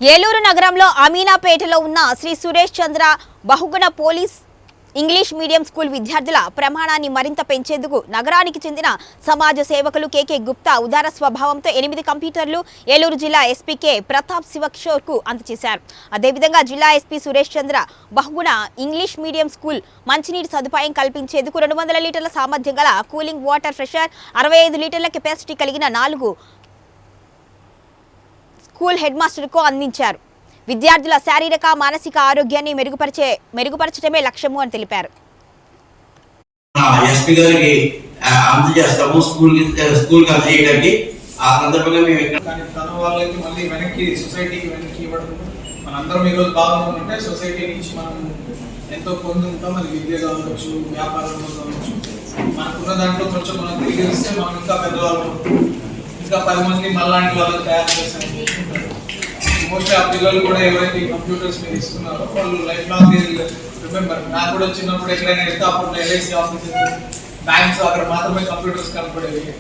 ఏలూరు నగరంలో అమీనాపేటలో ఉన్న Sri Suresh Chandra Bahuguna police English medium school విద్యార్థుల ప్రమాణాన్ని మరింత పెంచేందుకు నగరానికి చెందిన సమాజ సేవకులు కేకే గుప్తా ఉదార స్వభావంతో 8 కంప్యూటర్లు ఏలూరు జిల్లా ఎస్పీ కె ప్రతాప్ శివకిషోర్కు అందజేశారు. అదేవిధంగా జిల్లా SP Suresh Chandra Bahuguna English medium school మంచినీటి సదుపాయం కల్పించేందుకు 200 లీటర్ల సామర్థ్యం గల కూలింగ్ వాటర్ ఫ్రెషర్ 65 లీటర్ల కెపాసిటీ కలిగిన 4 స్కూల్ హెడ్ మాస్టర్కు అందించారు. విద్యార్థుల శారీరక మానసిక ఆరోగ్యాన్ని మెరుగుపరచడమే లక్ష్యము అని తెలిపారు. ఎస్పీ గారికి అందజేస్తాము స్కూల్ అందజేయడానికి. ఆ సందర్భంగా మేము తన వాళ్ళకి మళ్ళీ వెనక్కి సొసైటీకి వెనక్కి ఇవ్వడం, మనందరం ఈరోజు బాగుంటే సొసైటీ నుంచి మనం ఎంతో పొందుంటాం. అది విద్య కావచ్చు, వ్యాపారంలో కావచ్చు, మనకున్న దాంట్లో కొంచెం మనం తిరిగి ఇస్తే మనం ఇంకా పెద్దవాళ్ళు, ఇంకా 10 మంది మళ్ళాంటి వాళ్ళకి తయారు చేస్తాం. మోస్ట్లీ ఆ పిల్లలు కూడా ఎవరైతే కంప్యూటర్స్ మీద ఇస్తున్నారో వాళ్ళు లైఫ్ లాంగ్ రిమెంబర్. నాకు కూడా చిన్నప్పుడు ఎక్కడైనా వెళ్తే అప్పుడు ఎల్ఐసి ఆఫీసెస్, బ్యాంక్స్ అక్కడ మాత్రమే కంప్యూటర్స్ కనపడేవి.